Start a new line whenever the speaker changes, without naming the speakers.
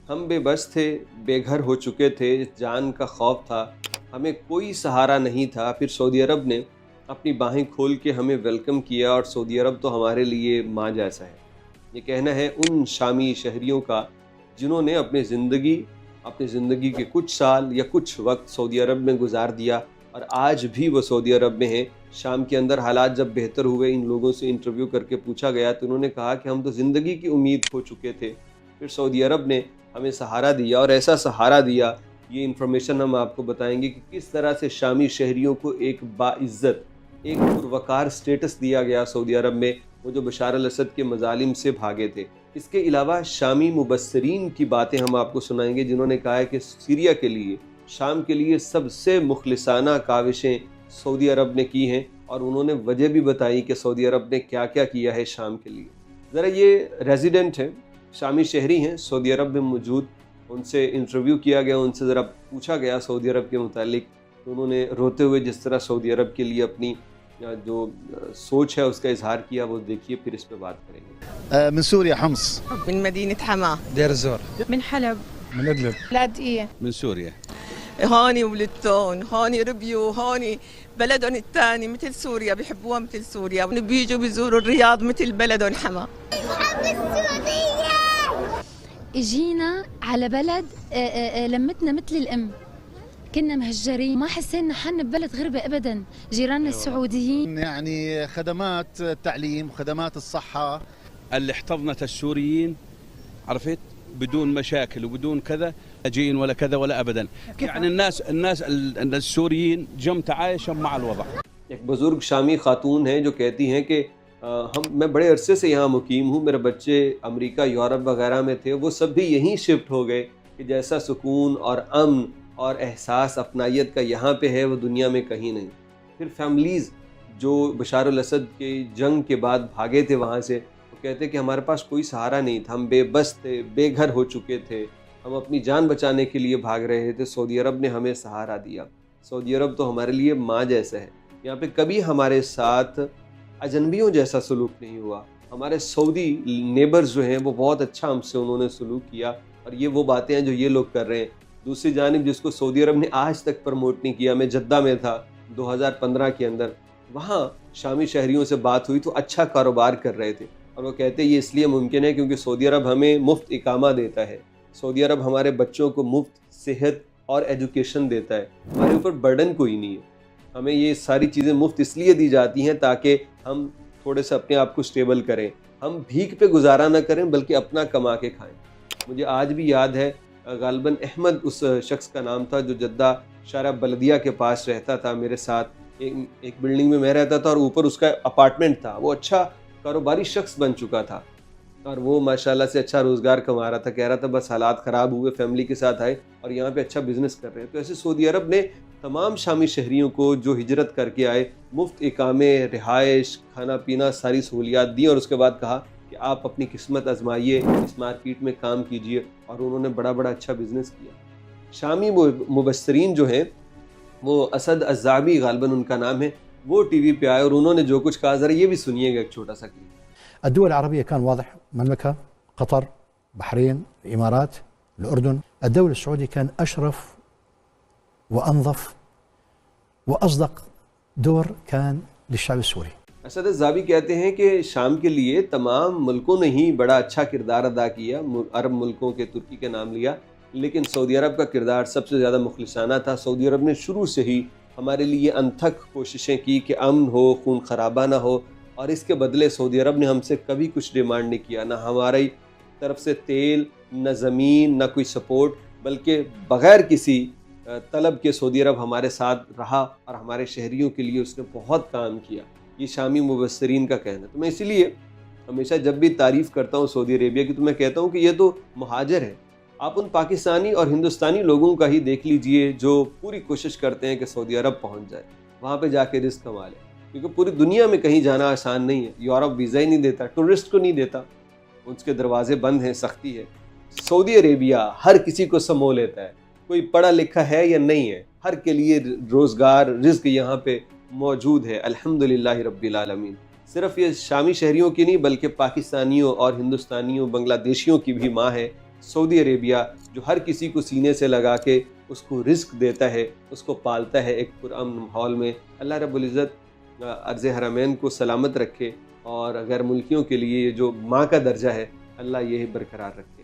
ہم بے بس تھے، بے گھر ہو چکے تھے، جان کا خوف تھا، ہمیں کوئی سہارا نہیں تھا۔ پھر سعودی عرب نے اپنی باہیں کھول کے ہمیں ویلکم کیا، اور سعودی عرب تو ہمارے لیے ماں جیسا ہے۔ یہ کہنا ہے ان شامی شہریوں کا جنہوں نے اپنی زندگی کے کچھ سال یا کچھ وقت سعودی عرب میں گزار دیا، اور آج بھی وہ سعودی عرب میں ہیں۔ شام کے اندر حالات جب بہتر ہوئے، ان لوگوں سے انٹرویو کر کے پوچھا گیا تو انہوں نے کہا کہ ہم تو زندگی کی امید کھو چکے تھے، پھر سعودی عرب نے ہمیں سہارا دیا، اور ایسا سہارا دیا، یہ انفارمیشن ہم آپ کو بتائیں گے کہ کس طرح سے شامی شہریوں کو ایک باعزت، ایک پروقار سٹیٹس دیا گیا سعودی عرب میں، وہ جو بشار الاسد کے مظالم سے بھاگے تھے۔ اس کے علاوہ شامی مبصرین کی باتیں ہم آپ کو سنائیں گے، جنہوں نے کہا ہے کہ سیریا کے لیے، شام کے لیے سب سے مخلصانہ کاوشیں سعودی عرب نے کی ہیں، اور انہوں نے وجہ بھی بتائی کہ سعودی عرب نے کیا کیا کیا ہے شام کے لیے۔ ذرا یہ ریزیڈنٹ ہیں، شامی شہری ہیں، سعودی عرب میں موجود، ان سے انٹرویو کیا گیا، ان سے ذرا پوچھا گیا سعودی عرب کے متعلق، تو انہوں نے روتے ہوئے جس طرح سعودی عرب کے لیے اپنی جو سوچ ہے اس کا اظہار کیا، وہ دیکھیے، پھر اس پہ بات کریں گے۔
من سوريا حمص.
من مدينة حما.
دير الزور.
من حلب.
من ادلب.
لاذقية.
من سوريا.
هوني ولدتون، هوني ربيوا، هوني بلدهم الثاني مثل سوريا، بيحبوها مثل سوريا، بيجوا بيزوروا الرياض مثل بلدهم حما.
اجينا على بلد لمتنا مثل الام، كنا مهجرين، ما حسينا حالنا ببلد غربة ابدا. جيراننا السعوديين
يعني خدمات التعليم، خدمات الصحة،
اللي احتضنت السوريين، عرفت، بدون مشاكل وبدون كذا أجين ولا كذا ولا أبدا. يعني الناس السوريين جم تعايشا مع الوضع.
ایک بزرگ شامی خاتون ہیں جو کہتی ہیں کہ میں بڑے عرصے سے یہاں مقیم ہوں، میرے بچے امریکہ، یورپ وغیرہ میں تھے، وہ سب بھی یہیں شفٹ ہو گئے، کہ جیسا سکون اور امن اور احساس اپنائیت کا یہاں پہ ہے، وہ دنیا میں کہیں نہیں۔ پھر فیملیز جو بشار الاسد کے جنگ کے بعد بھاگے تھے وہاں سے، وہ کہتے کہ ہمارے پاس کوئی سہارا نہیں تھا، ہم بے بس تھے، بے گھر ہو چکے تھے، ہم اپنی جان بچانے کے لیے بھاگ رہے تھے، سعودی عرب نے ہمیں سہارا دیا۔ سعودی عرب تو ہمارے لیے ماں جیسا ہے، یہاں پہ کبھی ہمارے ساتھ اجنبیوں جیسا سلوک نہیں ہوا۔ ہمارے سعودی نیبرز جو ہیں وہ بہت اچھا ہم سے انہوں نے سلوک کیا، اور یہ وہ باتیں ہیں جو یہ لوگ کر رہے ہیں۔ دوسری جانب جس کو سعودی عرب نے آج تک پروموٹ نہیں کیا، میں جدہ میں تھا 2015 کے اندر، وہاں شامی شہریوں سے بات ہوئی تو اچھا کاروبار کر رہے تھے، اور وہ کہتے ہیں یہ اس لیے ممکن ہے کیونکہ سعودی عرب ہمیں مفت اقامہ دیتا ہے، سعودی عرب ہمارے بچوں کو مفت صحت اور ایجوکیشن دیتا ہے، ہمارے اوپر برڈن کوئی نہیں ہے، ہمیں یہ ساری چیزیں مفت اس لیے دی جاتی ہیں تاکہ ہم تھوڑے سے اپنے آپ کو سٹیبل کریں، ہم بھیک پہ گزارا نہ کریں بلکہ اپنا کما کے کھائیں۔ مجھے آج بھی یاد ہے، غالباً احمد اس شخص کا نام تھا جو جدہ شارع بلدیہ کے پاس رہتا تھا میرے ساتھ، ایک بلڈنگ میں رہتا تھا اور اوپر اس کا اپارٹمنٹ تھا، وہ اچھا کاروباری شخص بن چکا تھا، اور وہ ماشاءاللہ سے اچھا روزگار کما رہا تھا، کہہ رہا تھا بس حالات خراب ہوئے، فیملی کے ساتھ آئے اور یہاں پہ اچھا بزنس کر رہے ہیں۔ تو ایسے سعودی عرب نے تمام شامی شہریوں کو جو ہجرت کر کے آئے مفت اقامے، رہائش، کھانا پینا، ساری سہولیات دی، اور اس کے بعد کہا کہ آپ اپنی قسمت آزمائیے، اس مارکیٹ میں کام کیجئے، اور انہوں نے بڑا بڑا اچھا بزنس کیا۔ شامی مبصرین جو ہیں، وہ اسد الزعبی غالباً ان کا نام ہے، وہ ٹی وی پہ آئے اور انہوں نے جو کچھ کہا، ذرا یہ بھی سنیے گا ایک چھوٹا سا کلپ۔
الدول العربية كان واضح، المملكة، قطر، بحرين، الإمارات، الأردن. الدولة السعودية كان أشرف وأنظف وأصدق دور كان للشعب السوري.
اسد الزعبی کہتے ہیں کہ شام کے لیے تمام ملکوں نے ہی بڑا اچھا کردار ادا کیا، عرب ملکوں کے، ترکی کا نام لیا، لیکن سعودی عرب کا کردار سب سے زیادہ مخلصانہ تھا۔ سعودی عرب نے شروع سے ہی ہمارے لیے انتھک کوششیں کی کہ امن ہو، خون خرابہ نہ ہو، اور اس کے بدلے سعودی عرب نے ہم سے کبھی کچھ ڈیمانڈ نہیں کیا، نہ ہماری طرف سے تیل، نہ زمین، نہ کوئی سپورٹ، بلکہ بغیر کسی طلب کے سعودی عرب ہمارے ساتھ رہا، اور ہمارے شہریوں کے لیے اس نے بہت کام کیا۔ یہ شامی مبصرین کا کہنا ہے۔ تو میں اسی لیے ہمیشہ جب بھی تعریف کرتا ہوں سعودی عربیہ کی، تو میں کہتا ہوں کہ یہ تو مہاجر ہے۔ آپ ان پاکستانی اور ہندوستانی لوگوں کا ہی دیکھ لیجئے جو پوری کوشش کرتے ہیں کہ سعودی عرب پہنچ جائے، وہاں پہ جا کے رزق کما لے، کیونکہ پوری دنیا میں کہیں جانا آسان نہیں ہے۔ یورپ ویزا ہی نہیں دیتا، ٹورسٹ کو نہیں دیتا، اس کے دروازے بند ہیں، سختی ہے۔ سعودی عربیہ ہر کسی کو سمو لیتا ہے، کوئی پڑھا لکھا ہے یا نہیں ہے، ہر کے لیے روزگار، رزق یہاں پہ موجود ہے، الحمدللہ رب العالمین۔ صرف یہ شامی شہریوں کی نہیں بلکہ پاکستانیوں اور ہندوستانیوں، بنگلہ دیشیوں کی بھی ماں ہے، سعودی عربیہ جو ہر کسی کو سینے سے لگا کے اس کو رزق دیتا ہے، اس کو پالتا ہے ایک پرامن ماحول میں، اللہ رب العزت ارض حرمین کو سلامت رکھے، اور غیر ملکیوں کے لیے جو ماں کا درجہ ہے اللہ یہی برقرار رکھے۔